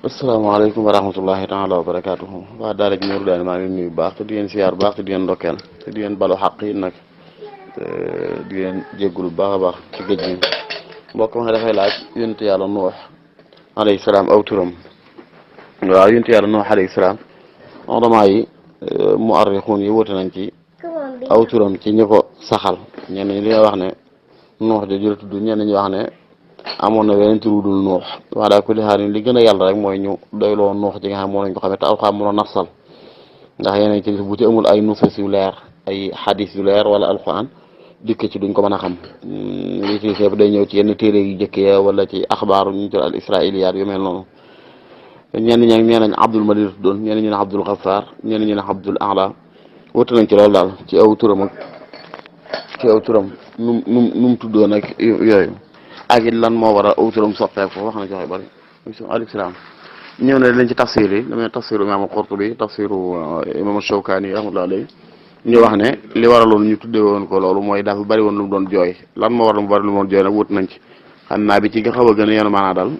asalaamaaleykum wa rahmatullahi taala wa barakaatuhu waa daara ji Nuuru Daani maa ngi nuyu baax te di leen siyaar baax te di leen ndokkeel te di leen balu xaq yi nag di leen jéggulu baax a baax ci géej gi mbokk ma dafay laaj yonent yàlla Nuux alayhi salaam aw turam. waaw yonent yàlla Nuux alayhi salaam ulamaa yi muarrixuun yi wute nañ ci aw turam ci ñi ko saxal ñenn ñi li nga wax ne Nuux de jëla tudd ñenn ñi wax ne amoon na weneen tur dul Nuux wala kulli xaal li gën a yàlla rek mooy ñu doyloo Nuux ji nga xam moo lañ ko xamee te alxuraan mënoo nafsal ndax yeneen ci bu ci amul ay nusus yu leer ay xadis yu leer wala alxuraan dikk ci duñ ko mën a xam li ci seeb day ñëw ci yenn téere yu jëkkee wala ci axbaar ñu tur al israiliyaat yu mel noonu ñenn ñi nee nañ Abdul Malik tuddoon ñenn ñi ne Abdul Xafaar ñenn ñi ne Abdul Ala wute nañ ci loolu daal ci aw turam ak ci aw turam nu mu tuddoon ak yooyu ak it lan moo war a aw turam soppeeku wax na joxe bari alayhi salaam ñëw na leen ci tafsir yi dama tafsiru imaam Qurtubi tafsiru imaam Shawkaani rahmatullahi alayhi ñu wax ne li waraloon ñu tuddee woon ko loolu mooy dafa bari woon lu mu doon jooy lan moo war mu bari lu mu doon jooy nag wut nañ ci xam naa bi ci nga xaw a gën a yenu maanaa daal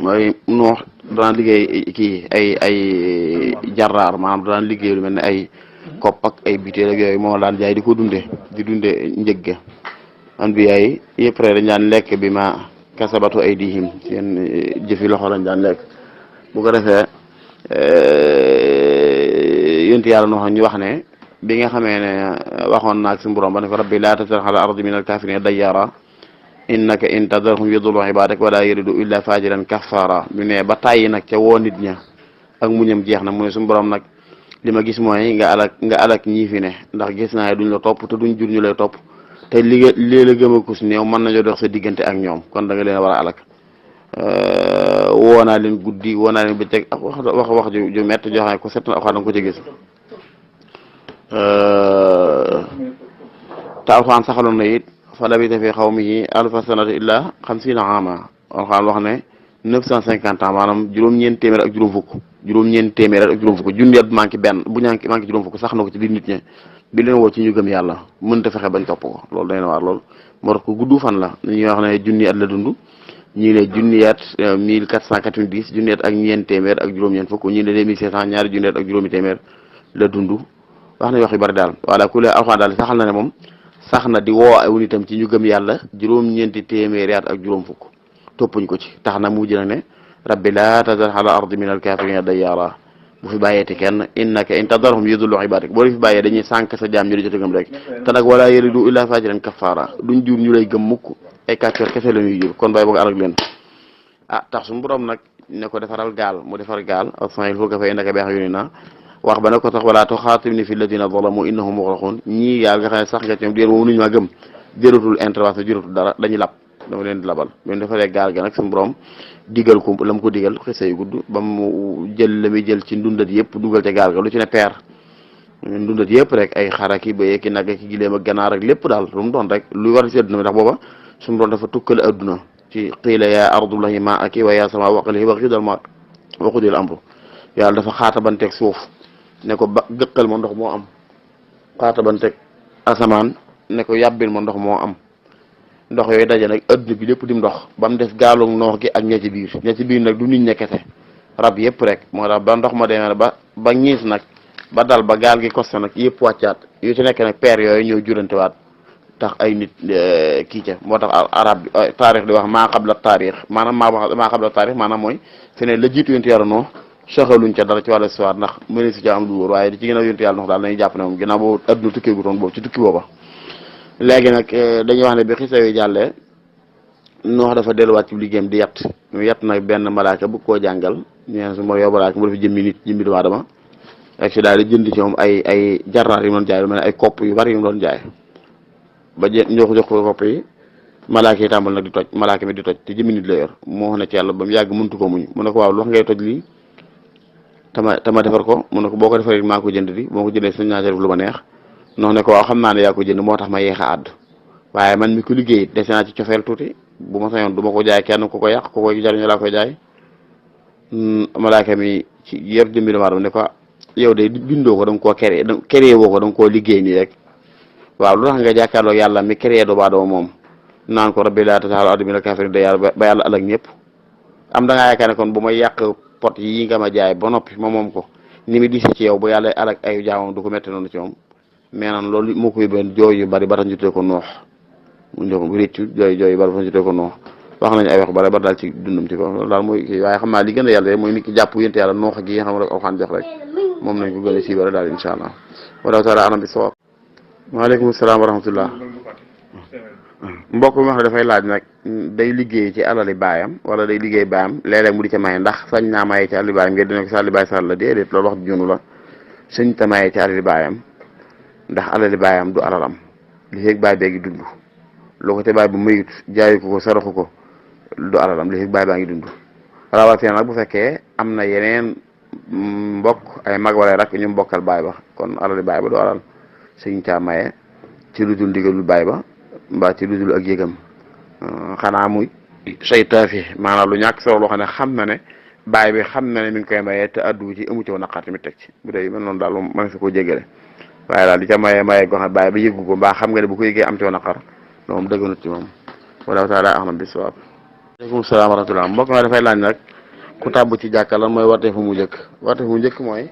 mooy Nuux daan liggéey kii ay jarraar maanaam daan liggéey lu mel ne ay kopp ak ay biteel ak yooyu moo daan jaay di ko dunde njëg ga anbiya yi yëpp rek dañ daan lekk bi ma kasabatu aydihim seen jëfi loxo lañ daan lekk bu ko defee yonent yàlla Nuux ñu wax ne bi nga xamee ne waxoon naag suñu borom ba ne ko rabbi laa tazar ala ardi min alkafirina dayyara innaka in tadarhum yudillu ibadak wala yalidu illa fajiran kafara ñu ne ba tàyyi nag ca woo nit ña ak muñam jeex na mu ne suñu borom nag li ma gis mooy nga alak ñii fi ne ndax gis naa duñ la topp te duñ jur ñu lay topp te li la gëm a kus néew mën nañoo dox sa diggante ak ñoom kon da nga leen war a alak woo naa leen guddi woo naa leen bëccëg ak wax ju mett joxe ko settan da nga ko ci gis te alxuraan saxaloon na it fa labisa fi xawmihi alfa sanata illa 50 aama alxuraan wax ne 950 ans maanaam juróom-ñeent téeméer ak juróom fukk junni at manqué benn bu manqué juróom fukk sax na ko ci biir nit ñi bi leen woo ci ñu gëm yàlla mënta fexe bañ topp ko loolu day na waar loolu moo tax ko gudd fan la ñuy wax ne junni at la dund ñii ne junni at 1490 junni at ak ñeent téeméer ak juróom-ñeent fukk ñii ne 2500 ñaari junni at ak juróomi téeméer la dund wax nañ wax yu bari daal voilà ku lee alxuraan daal saxal na ne moom sax na di woo aw nitam ci ñu gëm yàlla juróom-ñeenti téeméeri at ak juróom fukk toppuñ ko ci tax na mujj nag ne rabbi laa tazar ala ardi min alkafirina dayyara bu fi bàyyeeti kenn innaka in tadarhum yudillu ibadak boo di fi bàyyee dañuy sànq sa jaam ñu di jot a gëm rek te nag wala yalidu illa fajiran kafara duñ jur ñu lay gëm mukk ay kàccoor kese la ñuy jur kon bàyyi boog alak leen tax suñu borom nag ne ko defaral gaal mu defar gaal asmail fulka fa innaka bi a'yunina wax ba ne ko tax wala tuxaatibni fi alladina zalamu innahum mughraqun ñii gaal nga xam ne sax nga ci ñoom déen moom nuñu maa gëm jëratul intervention jëratul dara dañuy lab dama leen di labal men defaree gaal ga nag suñu borom digal ko la mu ko digal xisa yu gudd ba mu jël la muy jël ci ndundat yëpp dugal ca gaal ga lu ci ne peer ndundat yëpp rek ay xaraki ba ki nag ki gileem ak ganaar ak lépp daal lu mu doon rek lu war ci adduna bi ndax booba suñu borom dafa tukkale adduna ci qiila yaa ardullahi ma aki wa yaa sama waqlihi wa qidal ma wa qudil amru yàlla dafa xaatabanteeg suuf ne ko ba gëqal ma ndox moo am xaatabanteeg asamaan ne ko yàbbil ma ndox moo am ndox yooyu daje nag adduna bi lépp dim ndox ba mu des gaalu noox gi ak ña ci biir nag du nit ña kese rab yëpp rek moo tax ba ndox ma demee ba ñiis nag ba dal ba gaal gi costé nag yëpp wàccaat yu ci nekk nag peer yooyu ñëw jurantewaat tax ay nit kii ca moo tax arab bi taarix di wax maa qabla taarix maanaam maa qabla taarix maanaam mooy fi ne la jiitu yonent yàlla noo soxaluñ ca dara ci wàllu histoire ndax mëne si ca am lu wóor waaye di ci ginnaaw yonent yàlla ndox daal dañuy jàpp ne moom ginnaaw boobu adduna tukkee gu toon boobu ci tukki booba léegi nag dañuy wax ne bi xisa yi jàllee Nuux dafa delluwaat ci liggéeyam di yat mu yat nag benn malaaka bu koo jàngal ñeen su ma yow malaaka mu dafa jëmmi nit jëmmi doomu aadama ak si daal di jënd ci moom ay jarraar yu mu doon jaay lu mel ne ay kopp yu bari yu mu doon jaay ba jox ko kopp yi malaaka yi tàmbal nag di toj malaaka mi di toj te jëmmi nit la yor moo wax ne ci yàlla ba mu yàgg mëntu ko muñ mu ne ko waaw lu wax ngay toj lii tama defar ko mu ne ko boo ko defaree maa ko jënd di boo ko jëndee suñu ñaata lu ma neex noonu ne ko waaw xam naa ne yaa ko jënd moo tax ma yéex a àdd waaye man mi ko liggéey dese naa ci cofeel tuuti bu ma sañoon du ma ko jaay kenn ku ko yàq ku koy jariñu laa koy jaay malaaka mi ci yër jëmbi doomu aadama ne ko yow de bindoo ko da nga koo créé woo ko da nga koo liggéey nii rek waaw lu tax nga jàkkaarloo yàlla mi créé doomu aadama moom naan ko rabbi laa tazar alal ardi minal kaafiriina dayyaaraa ba yàlla alak ñëpp am da ngaa yaakaar ne kon bu may yàq pot yi nga ma jaay ba noppi ma moom ko ni mi diise ci yow bu yàlla alak ayu jaamam du ko métti noonu ci moom mais nag loolu moo ko yóbbeen jooy yu bari ba tax ñu tuddee ko noox mu ñëw bu réccu jooy yu bari ba tax ñu tuddee ko noox wax nañu ay wax bari ba daal ci dundam ci ko loolu daal mooy kii waaye xam naa li gën a yàlla mooy nit ki jàpp yénte yàlla noox gi nga xam rek alxaan jox rek moom nañ ko gën a siibare daal insha allah wallahu taala anam bi sawab waaleykum salaam wa rahmatullah mbokk mi wax ne dafay laaj nag day liggéey ci alali baayam wala day liggéey baayam léeg-léeg mu di ca maye ndax sañ naa maye ci alali baayam ngeen dina ko sa alali baay sall la déedéet loolu wax junu la sëñ ta maye ci alali baayam ndax alali baayam du alalam li feeg baay bee ngi dund loo ko te baay bu mayut jaayu ko saraxu ko du alalam li feeg baay baa ngi dund rawatina nag bu fekkee am na yeneen mbokk ay mag wala rak ñu mbokkal baay ba kon alali baay ba du alal sëñ ta maye ci lu dul ndigalul baay ba mbaa ci lu dul ak yëgam xanaa muy say taafi maanaam lu ñàkk solo loo xam ne xam na ne baay bi xam na ne mi ngi koy maye te addu ci amu ci woon naqar tamit teg ci bu dee mel noonu daal moom mën sa koo jéggale waaye daal di ca maye goo xam ne baay ba yëggu ko mbaa xam nga ne bu ko yëgee am ci woon naqar loolu moom dëgganut ci moom wala taala ahmad bi sawaab aleykum salaam wa rahmatullah mbokk ma dafay laaj nag ku tàbb ci jàkka lan mooy wartee fu mu njëkk mooy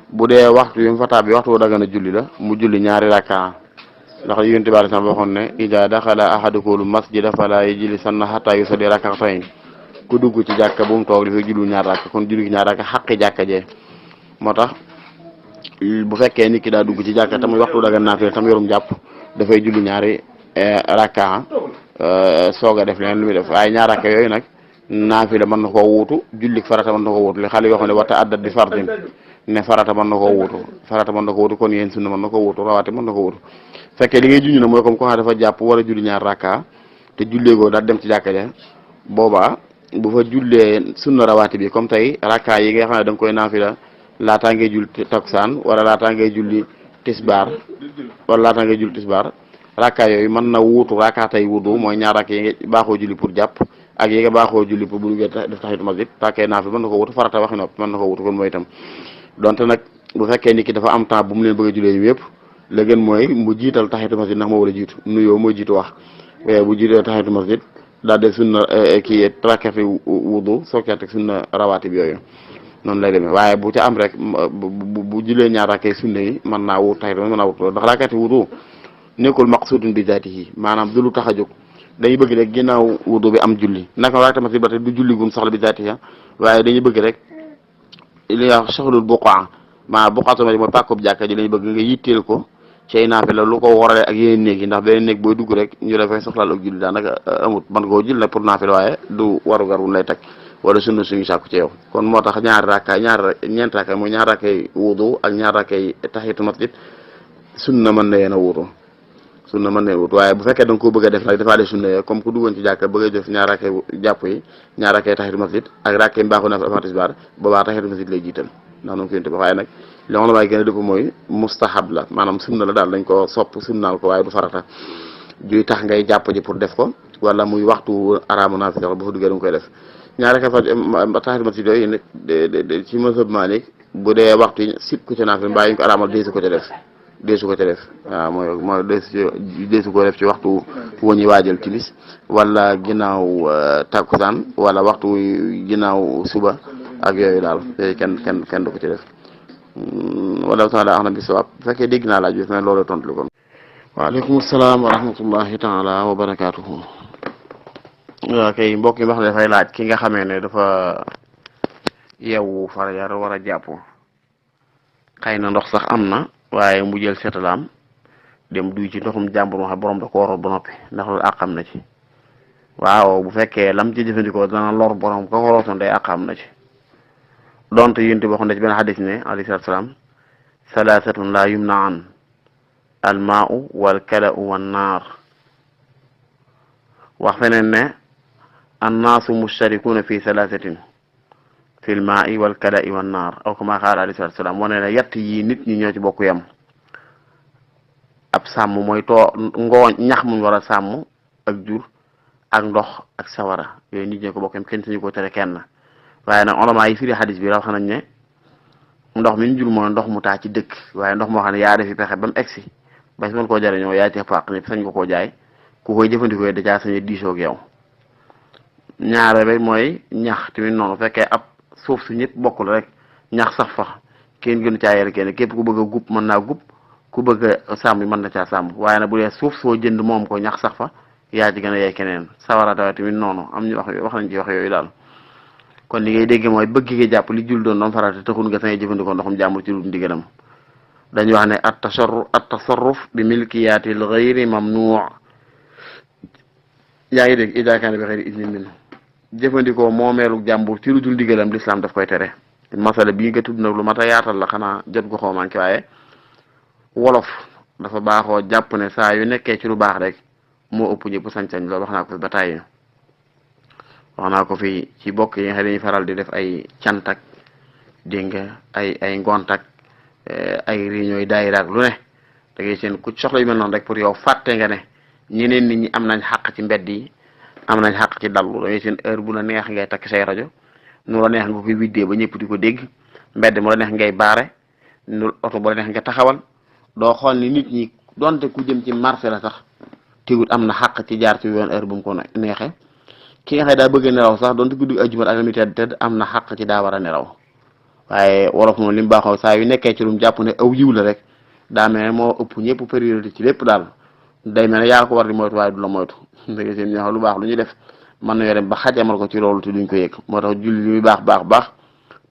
bu dee waxtu yi mu fa tàbbi waxtu dagana julli la mu julli ñaari rakka ndax yonent bi sallallahu alayhi wasallam waxoon ne ida daxala ahadukumul masjida fala yajlisanna hatta yusalli rak'atayn ku dugg ci jàkka bu mu toog dafay julli ñaar rakka kon julli ñaar rakka xaqi jàkka jee moo tax bu fekkee nit ki daa dugg ci jàkka tamuy waxtu dagan naafila tam yorum jàpp dafay julli ñaari rakka soog a def leen lu muy def waaye ñaar rakka yooyu nag naafila mën na koo wuutu julli farata mën na koo wuutu li xale yoo xam ne wata addat di fardin ne farata mën na koo wuutu kon yéen sunna mën na koo wuutu rawaate mën na ko wuutu fekkee li ngay junj na mooy comme ko xam dafa jàpp war a julli ñaar rakka te julleegoo daal dem ci jàkka ja boobaa bu fa jullee sunna rawaati bi comme tey rakka yi nga xam ne da nga koy naafila laataa ngay julli takusaan wala laataa ngay julli tisbaar rakka yooyu mën na wuutu rakka tey wudu mooy ñaar rakka yi nga baaxoo julli pour jàpp ak yi nga baaxoo julli pour bu duggee def taxitu masjid rakkay naafila mën na ko wuutu farata waxi noppi mën na ko wuutu kon mooy itam donte nag bu fekkee nit ki dafa am temps bu mu leen bëgg a jullee yu yëpp la gën mooy mu jiital taxitu masjid ndax moo war a jiitu nuyoo mooy jiitu wax bu jiitee taxitu masjid daal def sunna kii rakati wudu soo ca teg sunna rawaati bi yooyu noonu lay demee waaye bu ca am rek bu julee ñaar rakkay sunna yi mën naa wut taxitu mën naa wut ndax rakati wudu nekkul maqsudun bi zaatihi maanaam du lu tax a jóg dañuy bëgg rek ginnaaw wudu bi am julli naka rakati masjid ba tey du julli gum soxla bi zaatihi waaye dañuy bëgg rek li ñuy wax soxlul buqaa maanaam buqaatu mooy pàkkub jàkka ji lañu bëgg nga yitteel ko cey naafila lu ko warale ak yeneen néeg yi ndax beneen néeg booy dugg rek ñu la fay soxlaal ak julli daanaka amut man koo julli nag pour naafila waaye du warugar wu lay teg wala sunna suñu sàkku ci yow kon moo tax ñeent rakka mooy ñaar rakkay wudu ak ñaar rakkay tahiyatul masjid sunna mën na yéen a wutu waaye bu fekkee da nga ko bëgg a def nag defaale sunna yee comme ku duggoon ci jàkka bëgg a def ñaar rakkay jàpp yi ñaar rakkay tahiyatul masjid ak rakkay mbaaxu naafila avant tisbaar boobaa tahiyatul masjid lay jiital ndax noonu ko yénte ba waaye nag li nga xam ne gën a dëpp mooy mustahab la maanaam sunna la daal dañ ko sopp sunnaal ko waaye du farata juy tax ngay jàpp ji pour def ko wala muy waxtu araamu naafila ba fa duggee da nga koy def ñaari ka fa taxitu masjid yooyu nag ci mazhab Maalik bu dee waxtu yi sib ko ca naafila mbaa ñu ko araamal deesu ko ca def waaw mooy deesu ko def ci waxtu wu ñuy waajal timis wala ginnaaw takkusaan wala waxtu ginnaaw suba ak yooyu daal yooyu kenn du ko ci def wala taala axna bi sawaab bu fekkee dégg naa laaj bi fi ne loolu tontu li kon waaleykum salaam wa rahmatullahi taala wa barakaatuhu waaw kay mbokk yi wax ne dafay laaj ki nga xamee ne dafa yeewu fajar war a jàpp xëy na ndox sax am na waaye mu jël setalaam dem duy ci ndoxum jàmbur ma xam borom da ko waroon ba noppi ndax loolu àqam na ci waaw bu fekkee lam ci jëfandikoo dana lor borom ko warootoon day àqam na ci donte yénti waxoon na ci benn xadis ne alayhi salaatu salaam salaasatun laa yumna'an almaa'u wal kala'u wan naar wax feneen ne annaasu mustarikuuna fi salaasatin fil maa'i wal kala'i wan naar aw kama qaala alayhi salaatu salaam wane ne yett yi nit ñi ñoo ci bokk yam ab sàmm mooy ñax muñ war a sàmm ak jur ak ndox ak sawara yooyu nit ñi ko bokk yam kenn sañu ko tere kenn waaye nag ulama yi firi xadis bi la wax nañ ne ndox mi ñu jul mooy ndox mu taa ci dëkk waaye ndox moo xam ne yaa defi pexe ba mu egsi ba si mën koo jariñoo yaa ci fàq ñëpp sañ ko koo jaay ku koy jëfandikoo da caa sañ a diisoo ak yow ñaare ba mooy ñax tamit noonu fekkee ab suuf si ñëpp bokkul rek ñax sax fa kenn gënu caa yore kenn képp ku bëgg a gub mën naa gub ku bëgg a sàmm mën na caa sàmm waaye nag bu dee suuf soo jënd moom ko ñax sax fa yaa ci gën a yey keneen sawara tawa tamit noonu am ñu wax nañ ci wax yooyu daal kon li ngay dégg mooy bëgg nga jàpp li jul doon farata taxul nga sañ jëfandikoo ndoxum jàmbur ci lu ndigalam dañuy wax ne at tasarruf bi milkiyatil ghayri mamnu yaa ngi dégg ida kaana bi ghayri idnin minhu jëfandikoo moomeelu jàmbur ci lu dul ndigalam l'islam daf koy tere masala bii nga tudd nag lu mat a yaatal la xanaa jot ko xaw manqué waaye wolof dafa baaxoo jàpp ne saa yu nekkee ci lu baax rek moo ëpp ñëpp sañ-sañ loolu wax naa ko fi ba tàyyi wax naa ko fi ci bokk yi nga xam ne dañuy faral di def ay cantak dégg nga ay ngontak ay réunion yi daayira ak lu ne da ngay seen ku soxla yu mel noonu rek pour yow fàtte nga ne ñeneen nit ñi am nañ xàq ci mbedd yi am nañ xàq ci dallu da ngay seen heure bu la neex ngay takk say rajo nu la neex nga koy widdee ba ñëpp di ko dégg mbedd mu la neex ngay baare nu oto bu la neex nga taxawal doo xool ni nit ñi donte ku jëm ci marché la sax tiwut am na xàq ci jaar ci yoon heure bu mu ko neexee ki nga xam daa bëgg nelaw sax donte guddi ajjuma ak mi tedd am na xàq ci daa war a nelaw waaye wolof moom li mu baaxoo saa yu nekkee ci lu mu jàpp ne aw yiw la rek daa mel ne moo ëpp ñëpp priorité ci lépp daal day mel ne yaa ko war di moytu waaye du la moytu dégg seen ñoo lu baax lu ñuy def mën na yore ba xajamal ko ci loolu te duñ ko yëg moo tax julli li muy baax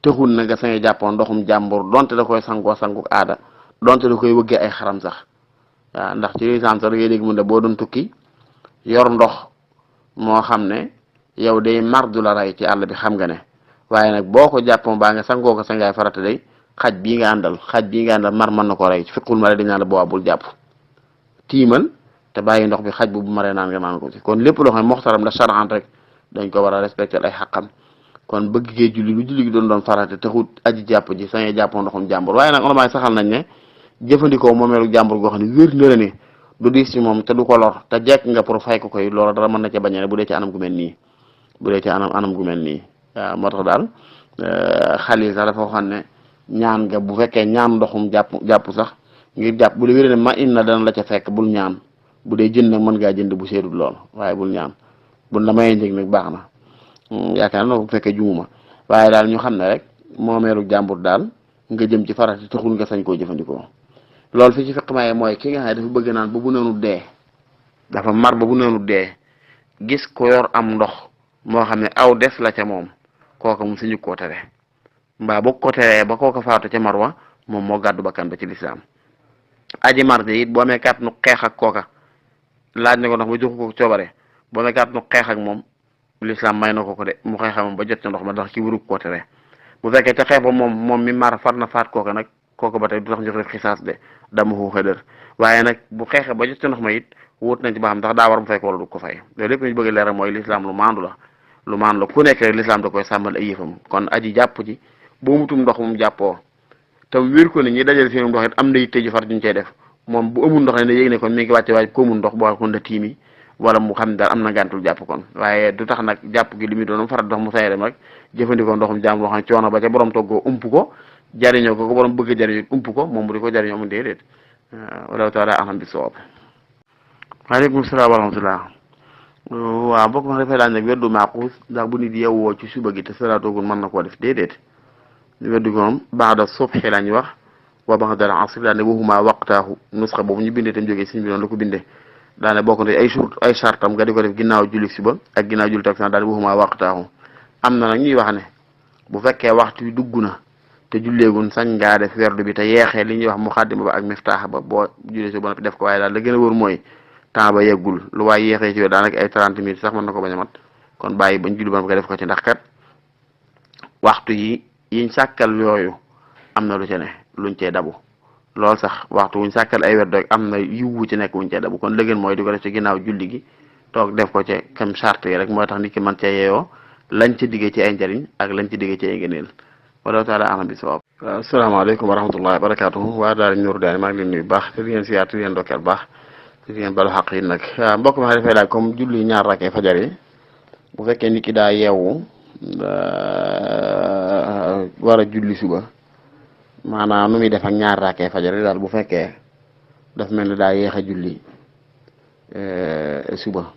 texul na nga sañ jàppoon ndoxum jàmbur donte da koy sangoo sanguk aada donte da koy wëggee ay xaram sax waaw ndax ci lislaam sax da ngay dégg mu ne boo doon tukki yor ndox moo xam ne yow day mar du la rey ci àll bi xam nga ne waaye nag boo ko jàppoon baa nga sangoo ko sangaay farata day xaj bii nga àndal mar mën na ko rey ci fiqul ma dañ naan la boobaa bul jàpp tiimal te bàyyi ndox bi xaj bu maree naan nga naan ko ci kon lépp loo xam ne moxtaram la charan rek dañ ko war a respecté ay xaqam kon bëgg gee julli lu julli gi doon farata taxut aji jàpp ji sañee jàppoo ndoxum jàmbur waaye nag olomaay saxal nañ ne jëfandikoo moomeelu jàmbur goo xam ne wér na la ne du diis ci moom te du ko lor te jekk nga pour fay ko koy loolu dara mën na ca bañee bu dee ci anam gu mel nii waaw moo tax daal xalil sax dafa waxoon ne ñaan nga bu fekkee ñaan ndoxum jàpp sax ngir jàpp bu dee wér ne ma inna dana la ca fekk bul ñaan bu dee jënd nag mën ngaa jënd bu seedul lool waaye bul ñaan bul la mayee njëg nag baax na yaakaar na bu fekkee jumuma waaye daal ñu xam ne rek moomeelu jàmbur daal nga jëm ci farati taxul nga sañ koo jëfandikoo loolu fi ci fekk maye mooy ki nga xam ne dafa bëgg naan ba bu neenu dee dafa mar ba bu neenu dee gis ko yor am ndox moo xam ne aw des la ca moom kooka mu suñu koo tere mbaa boo ko teree ba kooka faatu ca marwa moom moo gàddu bakkan ba ci lislaam aji mar de it boo amee kàtt nu xeex ak kooka laaj na ko ndox ba jox ko coobare boo amee kàtt nu xeex ak moom lislaam may na ko de mu xeex ak moom ba jot ca ndox ma ndax ci wuru koo tere bu fekkee ca xeex ba moom mi mar far na faat kooka nag kooka ba tey du tax ñu def xisaas de dama xuuxa dër waaye nag bu xeexee ba jot ca ndox ma it wut nañ ci ba xam ndax daa war mu fay ko wala du ko fay loolu lépp ñu bëgg leeral mooy lislaam lu maandu la ku nekk rek lislaam da koy sàmmal ay yëfam kon aji jàpp ji boo mutum ndox moom jàppoo te wér ko ne ñi dajale seen ndox it am na yitte ju far duñ cey def moom bu amul ndox ne yéeg ne kon mi ngi wàcce waaj ko amul ndox boo kon da tiimi wala mu xam ne daal am na gàntul jàpp kon waaye du tax nag jàpp gi li muy doon farat dox mu say dem rek jëfandikoo ndoxum jàmm loo xam ne coono ba ca borom toggoo ump ko jariñoo ko borom bëgg a jariñoo ump ko moom mu di ko jariñoo mu déedéet wala taala alam bi soob waaleykum salaam wa rahmatullah waaw bokk ma dafay laaj nag weddu maaxuus ndax bu nit yeewoo ci suba gi te salaatoogul mën na koo def déedéet weddu gi moom ba'da subhi lañ wax wa ba'da al-asr daane waxuma waqtaahu nusxa boobu ñu bindee tam jógee siñ bi noonu la ko bindee daane bokk na ay sartam nga di ko def ginnaaw julli suba ak ginnaaw julli takkusaan daane waxuma waqtaahu am na nag ñuy wax ne bu fekkee waxtu wi dugg na te julleegun sañ ngaa def werdu bi te yeexee li ñuy wax muqaddima ba ak miftaax ba boo jullee suba def ko waaye daal la gën a wóor mooy temps ba yeggul lu waaye yeexee ci yow daanaka ay 30 minutes sax mën na ko bañ a mat kon bàyyi bañ julli ba nga def ko ci ndax kat waxtu yi yiñ sàkkal yooyu am na lu ci ne luñ cee dabu loolu sax waxtu wuñ sàkkal ay werdu rek am na yiwu ci nekk wuñ cee dabu kon lëgën mooy di ko def ci ginnaaw julli gi toog def ko ci kam charte yi rek mooy tax nit ki mën cee yeeyoo lañ ci diggee ci ay njariñ ak lañ ci diggee ci ay ngëneel wala taala alam bi sawab waaw asalaamaaleykum wa rahmatullahi wa barakatuhu waa daal Nuuru Daani maa ngi leen nuyu baax te di ngeen siyaar te di ngeen dokkeel baax te di ngeen balu xaq yi nag waaw mbokk ma dafay laaj comme julli ñaar rakkee fajar yi bu fekkee nit ki daa yeewu war a julli suba maanaam nu muy def ak ñaar rakkee fajar yi daal bu fekkee daf mel ni daa yéex a julli suba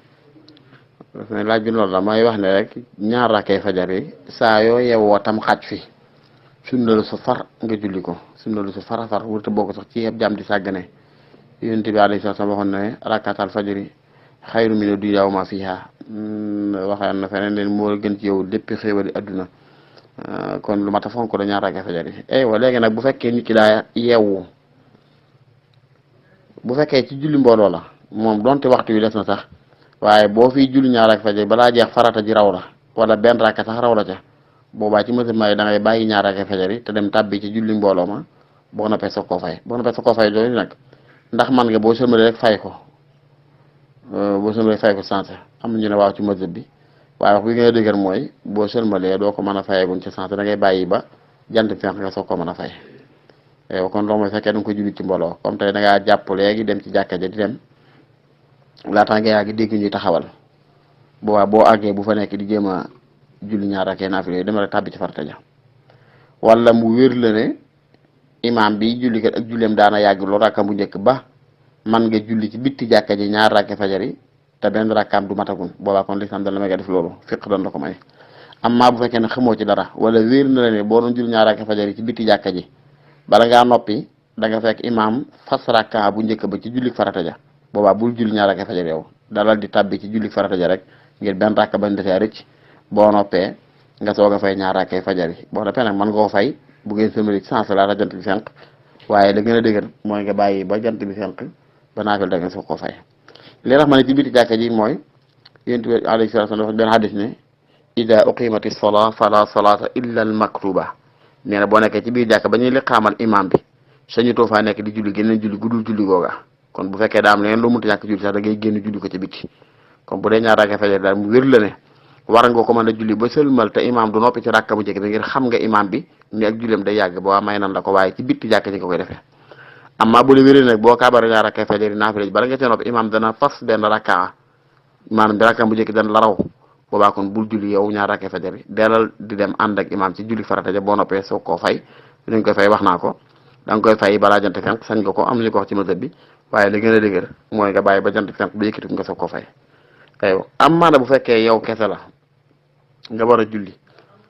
laaj bi loolu la may wax ne rek ñaar rakkay fajar yi saa yoo yeewoo tam xaaj fi sunna lu su far nga julli ko sunna lu su far far wurta bokk sax ci ab jàmm di sàggane yonent bi alayhi salaam waxoon ne rakkatal fajari xayru mina dunya wa ma fiha waxaan na feneen leen moo gën ci yow lépp xéewali adduna kon lu mat a fonk da ñaar rakkay fajar yi aywa léegi nag bu fekkee nit ki daa yeewu bu fekkee ci julli mbooloo la moom donte waxtu wi des na sax waaye boo fiy julli ñaar rakkay fajar balaa jeex farata ji raw la wala benn rakka sax raw la ca boobaa ci musulman yi da ngay bàyyi ñaar rakkay fajar yi te dem tàbbi ci julli mbooloo ma boo noppee soog koo fay boo noppee soog koo fay loolu nag ndax man nga boo sëlmalee rek fay ko boo sëlmalee fay ko sensé am na ñu ne waaw ci mazhab bi waaye wax bi gën a dëgër mooy boo sëlmalee doo ko mën a fayeegun ci sensé da ngay bàyyi ba jant bi fenk nga soog ko mën a fay kon loolu mooy fekkee da nga koy julli ci mbooloo comme tey da ngaa jàpp léegi dem ci jàkka ja di dem laataa nga yaa ngi dégg ñuy taxawal boobaa boo àggee bu fa nekk di jéem a julli ñaar rakkee naafila yooyu dama rek tàbbi ci farata ja wala mu wér la ne imaam bi julli kat ak julleem daana yàgg loolu rakkam bu njëkk ba man nga julli ci bitti jàkka ji ñaar rakke fajar yi te benn rakkaam du matagun boobaa kon lislam dana la may nga def loolu fiq doon la ko may amma bu fekkee ne xamoo ci dara wala wér na la ne boo doon julli ñaar rakke fajar yi ci bitti jàkka ji bala ngaa noppi da nga fekk imaam fas rakka bu njëkk ba ci julli farata ja boobaa bul julli ñaar rakke fajar yow dalal di tabbi ci julli farata ja rek ngir benn rakka bañ defee rëcc boo noppee nga soog a fay ñaar rakkay fajar yi boo noppee nag mën nga ko fay bu ngeen sëmali ci sens laata jant bi fenk waaye la gën a dëgër mooy nga bàyyi ba jant bi fenk ba naafil da nga soog ko fay li tax ma ne ci biti jàkka ji mooy yonent bi alayhi salaatu wa salaam dafa benn hadis ne ida uqimati salaa fala salaata illa al maktuba nee na boo nekkee ci biir jàkka ba ñuy liqaamal imam bi sañu too faa nekk di julli géneen julli gudul julli googa kon bu fekkee daa am leneen loo mënta ñàkk julli sax da ngay génn julli ko ci biti comme bu dee ñaar rakkay fajar daal mu wér la ne war nga ko mën a julli ba sëlmal te imam du noppi ci rakka bu njëkk bi ngir xam nga imam bi ni ak julleem day yàgg boo may nan la ko waaye ci bitti jàkk ji nga koy defee amma bu dee wéree nag boo kaabara ñaar rakkay fajar yi naafila bala nga cee noppi imam dana fas benn rakka maanaam bi rakka bu njëkk dana la raw boobaa kon bul julli yow ñaar rakkay fajar yi delal di dem ànd ak imam ci julli farata ja boo noppee soog koo fay dañ koy fay wax naa ko da nga koy fay balaa jant fenk sañ nga ko am nañu ko wax ci mazhab bi waaye li gën a dëgër mooy nga bàyyi ba jant fenk ba yëkkati nga soog koo fay aywa am maana bu fekkee yow kese la nga war a julli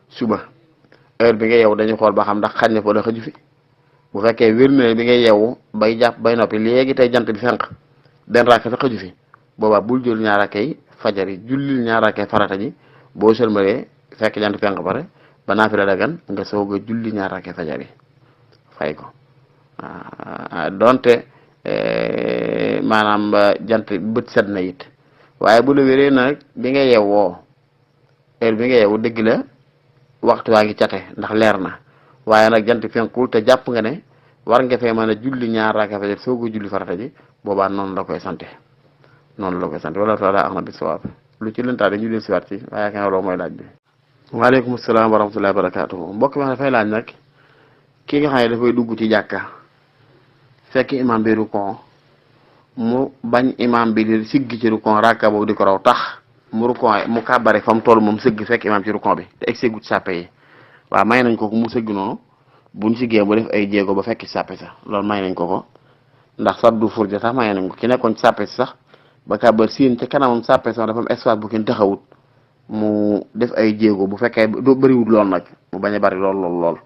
suba heure bi nga yeewu dañuy xool ba xam ndax xañ na fa da xëju fi bu fekkee wér na bi nga yeewu bay jàpp bay noppi léegi tey jant bi fenk benn rakka sa xëju fi boobaa bul jël ñaar rakkay fajar yi jullil ñaar rakkay farata ji boo sëlmalee fekk jant fenk pare ba naafila dagan nga soog a julli ñaar rakkay fajar yi fay ko donte maanaam jant bët set na it waaye bu la wéree nag bi nga yeewoo heure bi nga yeewu dëgg la waxtu waa ngi cate ndax leer na waaye nag jant fenkul te jàpp nga ne war nga fee mën a julli ñaar rakkay fajar soog a julli farata ji boobaa noonu la koy sante wala taala axna bi sawaab lu ci lëntaa dañu leen siwaat ci waaye yaakaar naa loolu mooy laaj bi waaleykum salaam wa rahmatullahi wa barakatuhu mbokk mi xam dafay laaj nag ki nga xam ne dafay dugg ci jàkka fekk imam bi rukon mu bañ imam bi di siggi ci rukon rakka boobu di ko raw tax mu rukon mu kàbbare fa mu toll moom sëgg fekk imam ci rukon bi te egg seggu ci sàppe yi waaw may nañ ko ko mu sëgg noonu buñ siggee mu def ay jéego ba fekk ci sàppe sax loolu may nañ ko ndax saddu furja sax may nañ ko ki nekkoon ci sàppe si sax ba kàbbar siin ca kanamam sàppe sax dafa am espace bu kenn taxawut mu def ay jéego bu fekkee doo bëriwut lool nag mu bañ a bari lool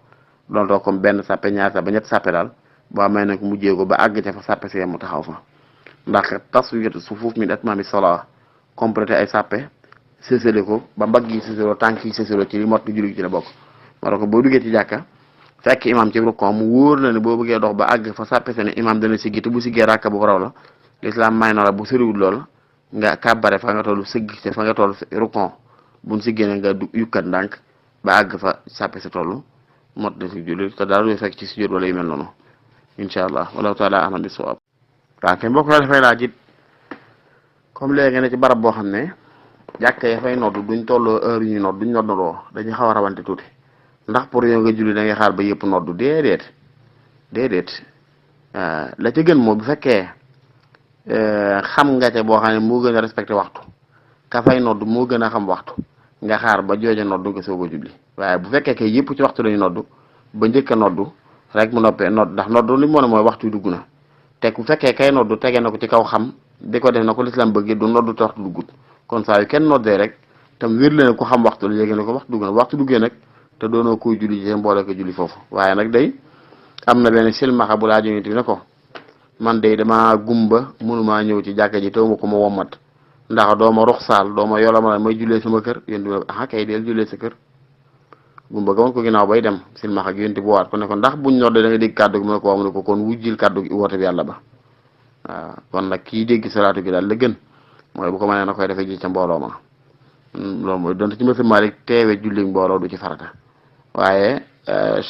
doon too comme benn sàppe ñaar sàppe ñett sàppe daal boo may nag mu jéego ba àgg ca fa sàppe si mu taxaw fa ndax taswiyatu sufuuf min atmaami salaa complété ay sàppe sësale ko ba mbagg yi sësaloo tànk yi sësaloo ci li mot di julli ci la bokk moo tax ko boo duggee ci jàkka fekk imam ci rukon mu wóor na ne boo bëggee dox ba àgg fa sàppe se ne imam dana siggi te bu siggee ràkka bu ko raw la l'islam may na la bu sëriwul lool nga kàbbare fa nga toll sëgg te fa nga toll rukon buñ siggee ne nga yukkat ndànk ba àgg fa sàppe sa toll mot de si julli te daal fekk ci sujjóot wala yu mel noonu incha allah wallahu taala ahmad bi sawaab waaw kay mbokk la dafay laaj it comme léegi nga ne ci barab boo xam ne jàkka ya fay noddu duñ tolloo heure yu ñuy nodd duñ noddaloo dañuy xaw a rawante tuuti ndax pour yow nga julli da ngay xaar ba yëpp noddu déedéet la ca gën moo bu fekkee xam nga ca boo xam ne moo gën a respecté waxtu ka fay noddu moo gën a xam waxtu nga xaar ba jooja noddu nga soog a julli waaye bu fekkee kay yëpp ci waxtu lañu noddu ba njëkk a noddu rek mu noppee nodd ndax noddu li mu ne mooy waxtu dugg na te bu fekkee kay noddu tege na ko ci kaw xam di ko def na ko lislaam bëgg du noddu te waxtu duggut kon saa yu kenn noddee rek tam wér leen ko xam waxtu la léegi ne ko waxtu dugg na waxtu duggee nag te doonoo koy julli ci mboole ko julli foofu waaye nag day am na benn silmaxa bu laa Yonent bi ne ko man de dama gumba mënumaa ñëw ci jàkka ji taw ma ko ma wommat ndax doo ma ruxsaal doo ma yola ma may jullee sama kër Yonent bi ah kay del jullee sa kër gumba ga woon ko ginnaaw bay dem silmaxa gi Yonent bi waat ko ne ko ndax buñ noddee da nga dégg kàddu gi mu ne ko waaw mu ne ko kon wujjil kàddu gi woote bi yàlla ba waaw kon nag kii dégg salaatu gi daal la gën mooy bu ko mënee na koy defee ji ca mbooloo ma loolu mooy donte ci mësa Maalik teewe julli mbooloo du ci farata waaye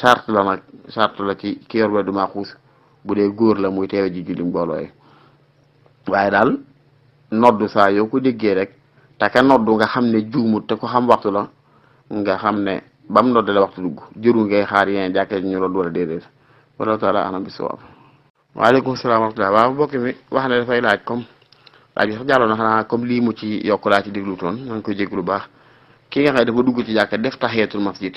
charte la nag charte la ci ki yor ba du maaxuus bu dee góor la muy teewe ji julli mbooloo yi waaye daal noddu saa yoo ko déggee rek te ka noddu nga xam ne juumut te ko xam waxtu la nga xam ne bam nodde la waxtu dugg jëru ngay xaar yeneen jàkkee ñu loolu wala déedéet wala taala anam bi sawaab waaleykum salaam wa rahmatulah waaw mbokk mi wax ne dafay laaj comme laaj bi sax jàlloon na xanaa comme lii mu ci yokk laa ci déglu toon maa ngi koy jéglu baax ki nga xam ne dafa dugg ci jàkka def tahiyatul masjid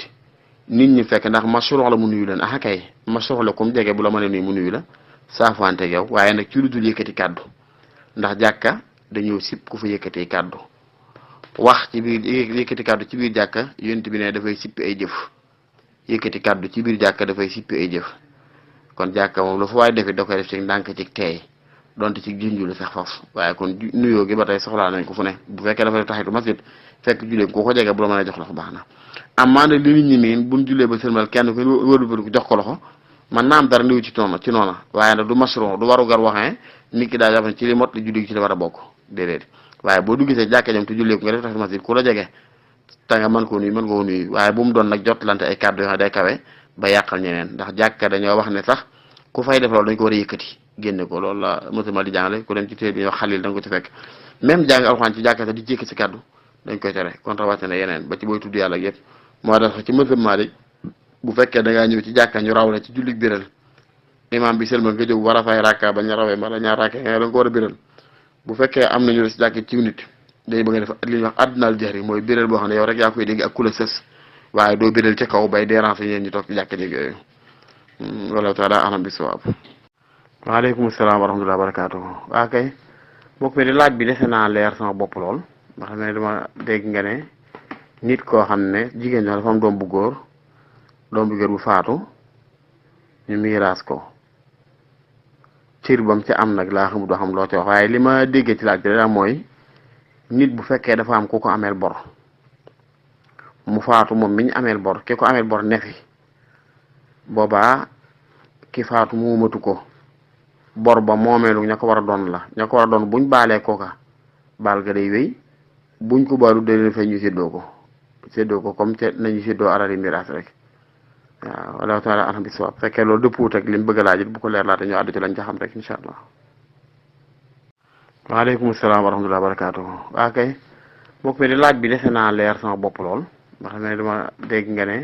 nit ñi fekk ndax mashruux la mu nuyu leen ah kay mashruux la comme jege bu la mën a nuyu mu nuyu la saafante yow waaye nag ci lu dul yëkkati kàddu ndax jàkka dañoo sib ku fa yëkkatee kàddu wax ci biir yëkkati kàddu ci biir jàkka Yonent bi ne dafay sippi ay jëf yëkkati kàddu ci biir jàkka dafay sippi ay jëf kon jàkka moom lu fa waaye defit da koy def ci ndànk ci teey donte ci junju la sax foofu waaye kon nuyoo gi ba tey soxlaa nañ ko fu ne bu fekkee dafa def tahiyatul masjid fekk jullee ku ko jege bu la mën a jox loxo baax na amaa nag li nit ñi miin buñ jullee ba sëlmal kenn ko wëru ko jox ko loxo man naam dara ndiw ci noona waaye nag du mashru du waru gar waxee nit ki daa jàpp ne ci li mot li julli ci la war a bokk déedéet waaye boo duggee sa jàkka ñoom te jullee ko nga def tahiyatul masjid ku la jege te nga mën koo nuyu waaye bu mu doon nag jotlante ay kàddu yoo xam ne day kawe ba yàqal ñeneen ndax jàkka dañoo wax ne sax ku fay def loolu dañ ko war a yëkkati génne ko loolu la mosuma di jàngale ku dem ci téere bi ñoo xalil da nga ko ci fekk même jàng alxuraan ci jàkka sax di jékki si kàddu dañ koy tere kon rawatina yeneen ba ci booy tudd yàlla ak yëpp moo tax ci mosam Maalik bu fekkee da ngaa ñëw ci jàkka ñu raw la ci jullit biral imam bi sëlmal nga jóg war a fay rakka ba ñu rawee mbala ñaar rakka nga da nga ko war a biral bu fekkee am nañu si jàkk ci nit day bëgg a def li ñuy wax adnaal jahri mooy biral boo xam ne yow rek yaa koy dégg ak ku la sës waaye doo biral ca kaw bay déranger ñeen ñu toog ci jàkka jéeg yooyu wala taala alam bi sawaab waaleykum salaam wa rahmatulah barakaatu waa kay bokk mi di laaj bi dese naa leer sama bopp lool nga xam ne dama dégg nga ne nit koo xam ne jigéen ñoo dafa am doom bu góor bu faatu ñu miiraas ko cër bam ci am nag laa xamul doo xam loo ci wax waaye li ma déggee ci laaj bi rek mooy nit bu fekkee dafa am ku ko ameel bor mu faatu moom mi ñu ameel bor ki ko ameel bor nefi boobaa ki faatu muumatu ko bor ba moomeelu ña ko war a doon la ña ko war a doon buñ baalee kooka baal ga day wéy buñ ko baalu da leen fay ñu séddoo ko comme te nañu séddoo alali miraas rek waaw wala taala alhamdu sawab fekkee loolu dëppuwut ak li mu bëgg a laaj it bu ko leer laata ñu àddu ci lañ ca xam rek incha allah waaleykum salaam wa rahmatulah barakaatu waa kay bokk mi di laaj bi dese naa leer sama bopp lool nga xam ne dama dégg nga ne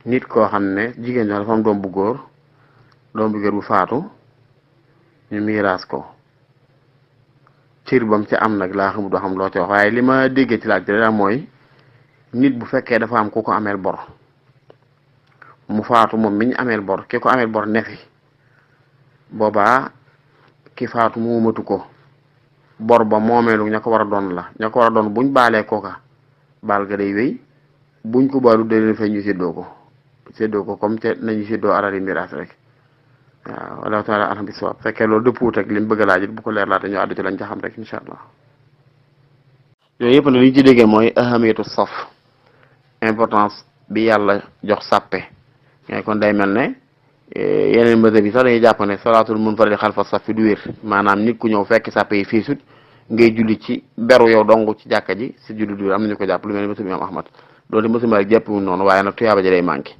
nit koo xam ne jigéen ñoo dafa am doom bu góor bu faatu ñu miiraas ko cër bam ci am nag laa xamul doo xam loo ci wax waaye li ma déggee ci laaj bi rek mooy nit bu fekkee dafa am ku ko ameel bor mu faatu moom mi ñu ameel bor ki ko ameel bor nefi boobaa ki faatu muumatu ko bor ba moomeelu ña ko war a doon la ña ko war a doon buñ baalee kooka baal ga day wéy buñ ko baalu da leen fay ñu séddoo ko comme te nañu séddoo alali miraas rek waaw wala taala alhamdu sawab fekkee loolu dëppuwut ak li mu bëgg a laaj it bu ko leer laata ñu àddu ci lañ ca xam rek incha allah yooyu yëpp nag li ñu ci déggee mooy ahamiyatu saf importance bi yàlla jox sàppe ngay kon day mel ne yeneen mësa bi sax dañuy jàpp ne salaatul munfaridi xalfa saf fi du wér maanaam nit ku ñëw fekk sàppe yi fiisut ngay julli ci beru yow dong ci jàkka ji si julli du am nañu ko jàpp lu mel ne mësa bi imam ahmad loolu mësa bi rek jàppewuñ noonu waaye nag tuyaaba ji day manqué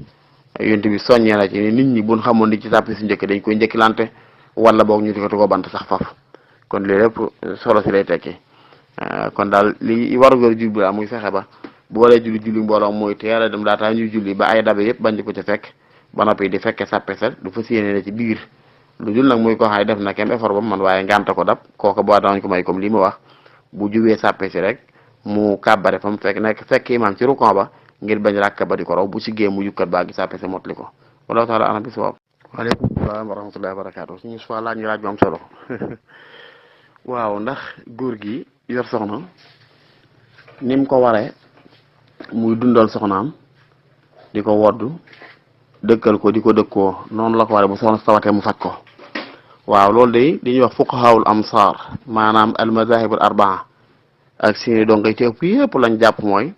yonent bi soññee na ci nit ñi buñ xamoon di ci sàppe si njëkk dañ koy njëkkilante wala boog ñu di ko bant sax faf kon lii lépp solo si lay tekki kon daal li war a góor julli bi muy fexe ba bu waree julli mbooloo mooy teel a dem laataa ñuy julli ba ay dabe yëpp bañ di ko ca fekk ba noppi di fekke sàppe sa du fa séenee ne ci biir lu dul nag muy ko xaay def na kem effort ba man waaye ngànta ko dab kooka boo danañ ko may comme lii ma wax bu jubee sàppe si rek mu kàbbare fa mu fekk imaam ci rukon ba ngir bañ ràkka ba di ko raw bu siggee mu yukkat baa gi sàppe sa motli ko wallahu taala alam bi sawaab waaleykum salaam wa rahmatullahi wa barakatuh suñu soit laaj bu am solo waaw ndax góor gi yor soxna nim ko waree muy dundal soxnaam di ko woddu dëkkal ko di ko dëkkoo noonu la ko waree bu soxna si tawatee mu faj ko waaw loolu de li ñuy wax fuqahaul amsar maanaam al mazahibul arbaa ak seeni donc ci ëpp yëpp lañ jàpp mooy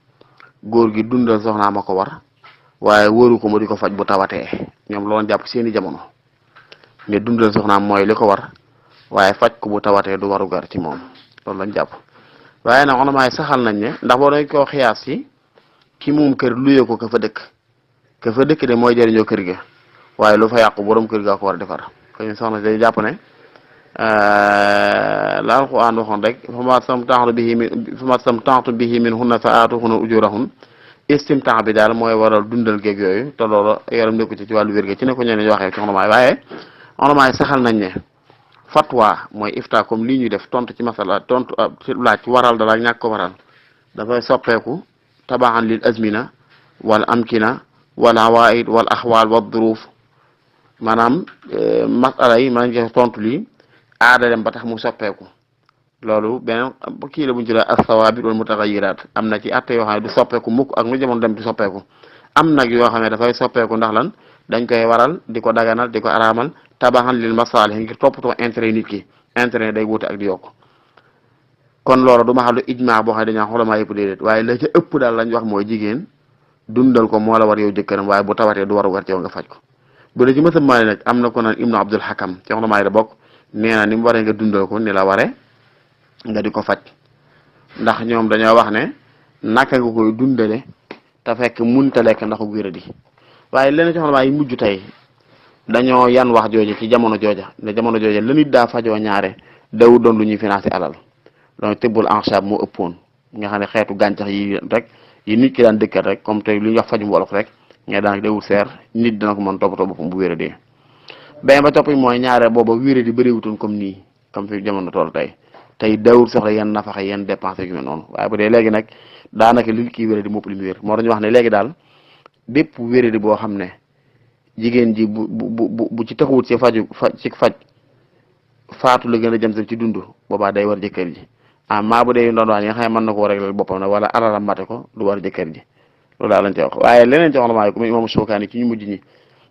góor gi dundal soxnaam a ko war waaye wóoru ko mu di ko faj bu tawatee ñoom loolu jàpp seeni jamono ne dundal soxnaam mooy li ko war waaye faj ko bu tawatee du waru gar ci moom loolu lañ jàpp waaye nag onomaay saxal nañ ne ndax boo dañ koo xiyaas ci ki moom kër luyee ko ka fa dëkk de mooy jëriñoo kër ga waaye lu fa yàqu borom kër ga ko war a defar ko ñu soxna si day jàpp ne la Alxuraan waxoon rek fama stamta'tum bihi minhunna fa aatuhunna ujurahun istimtaa bi daal mooy waral dundal géeg yooyu te loolu yaram nekku ci wàllu wér gi ci ne ko ñeneen waxee ci onomaay waaye onomaay saxal nañ ne fatwa mooy ifta comme lii ñuy def tontu ci masala tontu laaj waral dala ñàkk ko waral dafay soppeeku tabaan lil azmina wal amkina wal awaid wal axwaal wal duruf maanaam masala yi man ngi tontu lii aada dem ba tax mu soppeeku loolu beneen kii la bu ñu tuddee as-sawaabit wal mutaghayyirat am na ci atte yoo xam ne du soppeeku mukk ak nu jamono dem du soppeeku am nag yoo xam ne dafay soppeeku ndax lan dañ koy waral di ko daganal di ko araamal tabaxan lil masaalih ngir toppatoo intérêt nit ki intérêt day wuute ak di yokk kon loolu du ma xam lu ijmaa boo xam ne dañaa xolamaa yëpp déedéet waaye la ca ëpp daal lañ wax mooy jigéen dundal ko moo la war yow jëkkëram waaye bu tawatee du war a war ci yow nga faj ko bu dee ci mësab Maalik nag am na ko naan Ibnu Abdul Hakam ci xolamaa yi da bokk nee na ni mu waree nga dundal ko ni la waree nga di ko faj ndax ñoom dañoo wax ne naka nga koy dundale te fekk munta lekk ndax wéradi waaye leneen ci xolamaa yi mujj tey dañoo yan wax jooja ci jamono jooja ne jamono jooja la nit daa fajoo ñaare daw doon lu ñuy financé alal donc tibbul enchab moo ëppoon nga xam ne xeetu gàncax yi rek yi nit ki daan dëkkal rek comme tey lu ñuy wax fajum wolof rek nga daan dawul seer nit dina ko mën toppatoo boppam bu wéradee benn ba topp mooy ñaare booba wéradi bëriwutoon comme nii comme fi jamono toll tey dawul soxla yenn nafaxa yenn dépensé yu mel noonu waaye bu dee léegi nag daanaka li kii wéradi mopp li mu wér moo dañu wax ne léegi daal bépp wéradi boo xam ne jigéen ji bu ci taxawut ci faj faatu la gën a jëm ci dund boobaa day war jëkkër ji maa bu dee doon wax yi nga xam ne mën na koo réglal boppam nag wala alalam mate ko du war jëkkër ji loolu daal lañ ci wax waaye leneen ci xolamaa yi comme imam Shawkaani ci ñu mujj ñi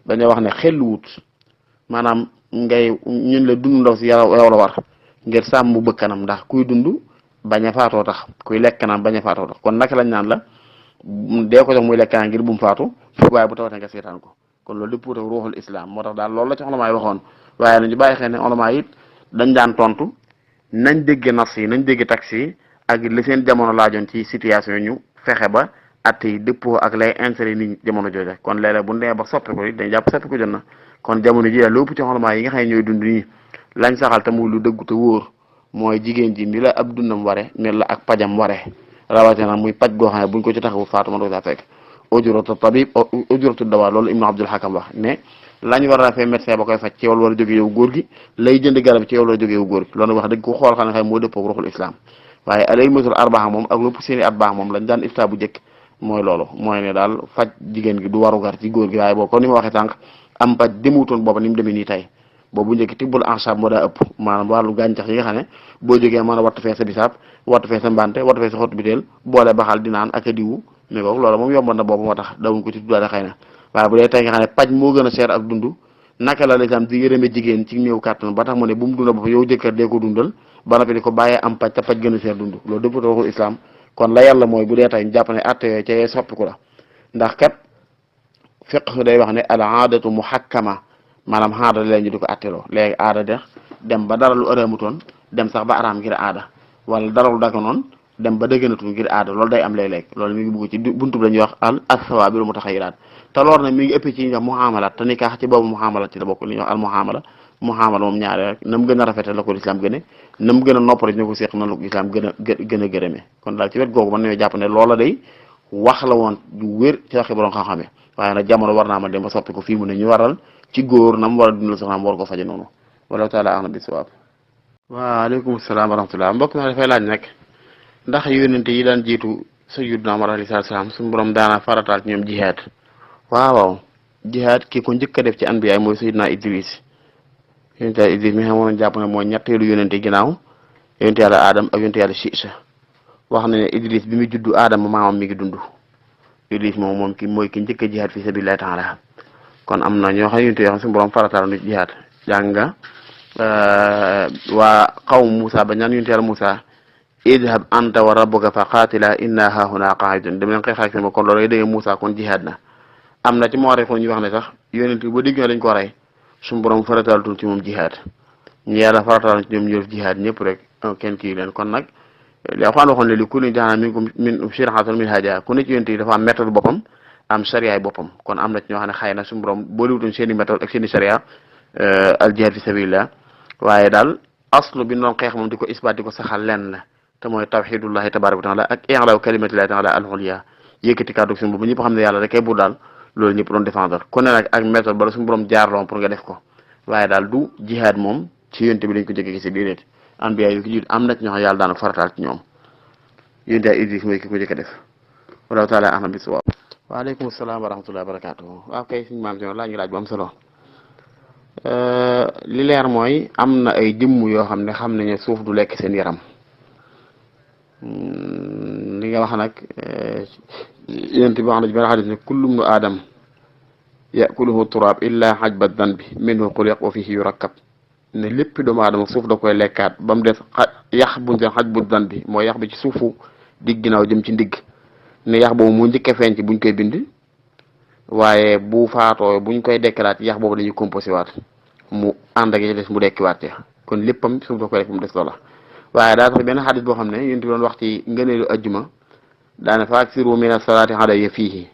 dañoo wax ne xelluwut maanaam ngay ñun la dund ndaw si yow la war ngir sàmm bëkkanam ndax kuy dund bañ a faatoo tax kuy lekk kanam bañ a faatoo tax kon naka lañ naan la dee ko jox muy lekk kanam ngir bu mu faatu waaye bu tawatee nga seetaan ko kon loolu lépp wuute ruuxul islam moo tax daal loolu la ci xolamaa yi waxoon waaye nañu bàyyi xel ne xolamaa yi dañ daan tontu nañ dégg nas yi nañ dégg taxi yi ak li seen jamono laajoon ci situation ñu fexe ba at yi dëppoo ak lay intérêt nit jamono jooja kon léeg-léeg bu ndee ba soppi ko dañ jàpp soppi ko jot na kon jamono ji daal lépp ci xolamaa yi nga xam ne ñooy dund nii lañ saxal te muy lu dëggu te wóor mooy jigéen ji ni la ab dundam ware ni la ak pajam ware rawatina muy paj goo xam ne buñ ko ci taxawu faatu ma doog saa fekk ujuratu tabib ujuratu dawa loolu Ibnu Abdul Hakam wax ne lañ war a fay médecin ba koy faj ci yow la war a jóge yow góor gi lay jënd garab ci yow la war a jóge yow góor gi loolu wax dëgg ko xool xam ne xëy moo dëppoo ruuxul islam waaye alay masul arbaax moom ak lépp seeni at baax moom lañ daan ifta bu njëkk mooy loolu mooy ne daal faj jigéen gi du waru gar ci góor gi waaye boobu comme ni ma waxee tànk am paj demutoon booba ni mu demee nii tey boobu njëkk tibbul enchab moo daa ëpp maanaam wàllu gàncax yi nga xam ne boo jógee mën a wattu fee sa bisaab wattu fee sa mbante wattu fee sa xottu biteel boole baxal di naan ak a diwu mi ko loolu moom yomboon na boobu moo tax dawuñ ko ci tuddaale xëy na waaye bu dee tey nga xam ne paj moo gën a seer ak dund naka la lislam di yërëme jigéen ci néew kàttan ba tax mu ne bu mu dunda bopp yow jëkkër dee ko dundal ba noppi di ko bàyyee am paj te paj gën a seer dund loolu dëpp waxul islam kon la yàlla mooy bu dee tey jàpp ne atte yooyu ca soppiku la ndax kat fiqh day wax ne al aadatu muhakkama maanaam aada leen ñu di ko atteloo léegi aada de dem ba dara lu araamutoon dem sax ba araam ngir aada wala dara lu daganoon dem ba dëgganatul ngir aada loolu day am léeg-léeg loolu mi ngi bugg ci buntu bi la ñuy wax al asawaabiru mutaxayyiraat te loolu nag mi ngi ëpp ci ñuy wax muhaamalaat te nikaax ci boobu muhaamalaat ci la bokk li ñuy wax al muhaamala moom ñaare rek na mu gën a rafete la ko lislaam gëne na mu gën a noppale ñu ko seq noonu la ko lislaam gën a gërëmee kon daal ci wet googu mën nañoo jàpp ne loola day wax la woon du wér ci waxi borom xam-xame waaye nag jamono war naa ma dem ba soppi ko fii mu ne ñu waral ci góor na mu war a dundal soxnaam war ko faje noonu wala taala axna bi sawaab waaleykum salaam wa rahmatullah mbokk na dafay laaj nag ndax yónnente yi daan jiitu sayyiduna Muhammad alayhi salaam suñu borom daana farataal ci ñoom jihaad waaw jihaad ki ko njëkk a def ci anbiyaay mooy sayyiduna Idris yonente yàlla Idris mi xamoon jàpp ne mooy ñetteelu yónnente ginnaaw yonente yàlla Adam ak yonente yàlla Siisa wax na ne Idris bi mu juddu Adama maamam mi ngi dund Idris moom ki mooy ki njëkk a jihaad fi sabilillahi taala kon am na ñoo xam ne yonent yoo xam suñu borom farataal nu jihaad jàng nga waa xaw Moussa ba ñaan yonent Yàlla Moussa idhab anta wa rabbuka fa qaatila inna hahuna qaa'idun dem leen xeex ak seen kon loolu dégg Moussa kon jihaad na am na ci moo rek ñu wax ne sax yonent bi ba digg dañ ko rey suñu borom farataaltul ci moom jihaad ñu yàlla farataal ci ñoom ñu def jihaad ñëpp rek kenn kii leen kon nag li Alxuraan waxoon ne li kulli ja'alnaa minkum shir'atan minhaaja ku ne ci yonent yi dafa am méthode boppam am sariyaay boppam kon am na ci ñoo xam ne xëy na suñu borom boolewutoon seen i méthode ak seen i sariya al jihaad fi sabilillah waaye daal aslu bi noonu xeex moom di ko isbaat di ko saxal lenn la te mooy tawxidullahi tabaaraka wa taala ak i'laa kalimatillahi taala al-ulya yëkkati kàddu suñu bopp ñëpp xam ne yàlla da koy buur daal loolu ñëpp doon défendre ku ne nag ak méthode bala suñu borom jaarloon pour nga def ko waaye daal du jihaad moom ci yonte bi lañ ko jëkkee gis déedéet anbiya yu ko jiit am na ci ñoo xam yàlla daana farataal ci ñoom yonte ay Idris mooy ki ko jëkk def wallahu taala a'lam bis-sawaab waaleykum salaam wa rahmatullahi wa barakatuh waaw kay suñu maam si laaj ngi laaj bu am solo li leer mooy am na ay jëmm yoo xam ne xam nañu suuf du lekk seen yaram li nga wax nag yonent bi wax na ci benn xadis ne kullu ibnu aadam yakuluhu turaab illa xajba danbi minhu xuliq wa fihi yurakkab ne lépp doomu aadama suuf da koy lekkaat ba mu des yax buñ seen xaj bu danbi mooy yax bi ci suufu digg ginnaaw jëm ci ndigg ne yax boobu mu njëkk a feeñ ci buñ koy bind waaye bu faatoo buñ koy dekkalaat yax boobu dañuy composé waat mu ànd ak yi des mu dekkiwaat ya kon léppam suuf da koy lekk mu des loola waaye daa tax benn xadis boo xam ne yéen doon wax ci ngëneelu ajjuma daane fa aksiru mina salaati alayya fiihi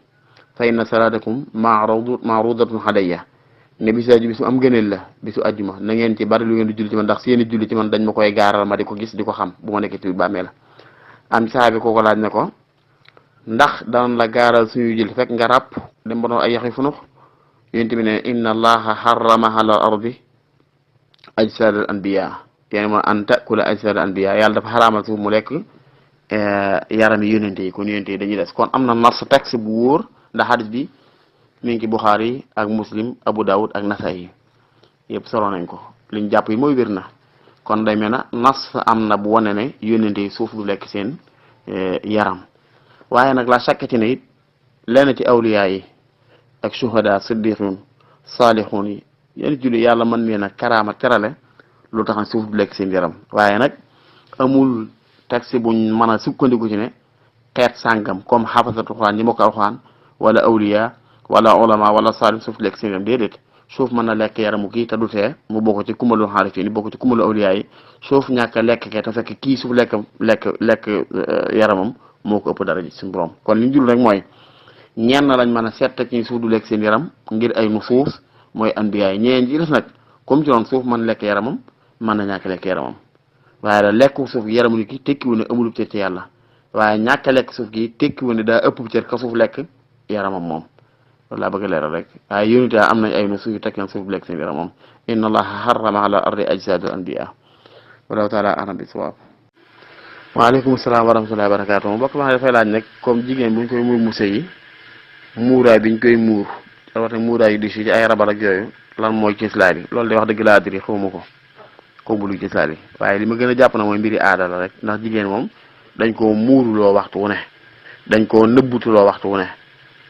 fa inna salaatakum maarudatun alayya ne bisu am ngëneel la bisu ajjuma na ngeen ci bari lu ngeen di julli ci man ndax seeni julli ci man dañ ma koy gaaral ma di ko gis di ko xam bu ma nekkee ci bàmmee la am saabi kooko laaj ne ko ndax daan la gaaral suñu julli fekk nga ràpp dem ba doon ay yaxi funux yéen tamit ne inna allaha harrama ala ardi ajsaad al anbiya yéen ma an takula ajsaad al anbiya yàlla dafa xaraamal suuf mu lekk yaram yi yonente yi kon yonente yi dañuy des kon am na nas texte bu wóor ndax hadis bi mi ngi ci Buxaari ak Muslim Abu Dawud ak Nasaayi yëpp solo nañ ko liñ jàpp yi mooy wér na kon day mel na nas am na bu wane ne yonente yi suuf du lekk seen yaram waaye nag la chaque ci ne it lenn ci awliya yi ak shuhada siddiqun saalihun yi yéen julli yàlla mën leen a karaama terale lu tax suuf du lekk seen yaram waaye nag amul texte buñ mën a sukkandiku ci ne xeet sàngam comme xafasatu alxuraan ñi mokk alxuraan wala awliya wala ulama wala saalih suuf lekk seen yaram déedéet suuf mën na lekk yaramu kii te du tee mu bokk ci kumalu xaarifiin yi bokk ci kumalu awliya yi suuf ñàkk a lekk kee te fekk kii suuf lekk yaramam moo ko ëpp dara ji suñu borom kon li ñu jul rek mooy ñenn lañ mën a seet ci suuf du lekk seen yaram ngir ay nusuus mooy anbiya yi ñeneen ji des nag comme ci noonu suuf mën lekk yaramam mën na ñàkk lekk yaramam waaye da lekku suuf yaramu ni ki tekkiwu ne amul cër ci yàlla waaye ñàkk lekk suuf gi tekkiwu ne daa ëpp cër ka suuf lekk yaramam moom loolu laa bëgg a leeral rek waaye yonent am nañ ay nusuus yu tekki suuf lekk seen yaramam inna allaha harrama ala ardi ajsaad al anbiya wallahu taala a'lam bis-sawaab waaleykum salaam wa rahmatullahi wa barakatuh mbokk ma dafay laaj nag comme jigéen buñ koy muur muse yi muuraay biñ koy muur wax ne muuraay yu di ci ay rabal ak yooyu lan mooy cëslaay bi loolu de wax dëgg laa diri xawma ko xawma lu cëslaay bi waaye li ma gën a jàpp na mooy mbiri aada la rek ndax jigéen moom dañ koo muuruloo waxtu wu ne dañ koo nëbbutuloo waxtu wu ne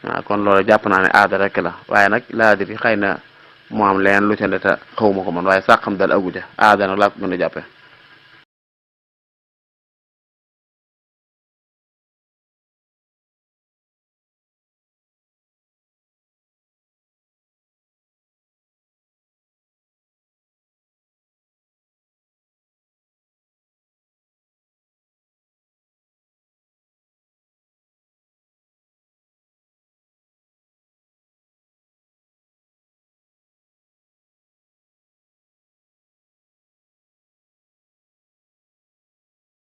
waaw kon loolu jàpp naa ne aada rek la waaye nag laa diri xëy na mu am leen lu ca ne te xawma ko man waaye sax xam dal aguja aada nag laa ko gën a jàppee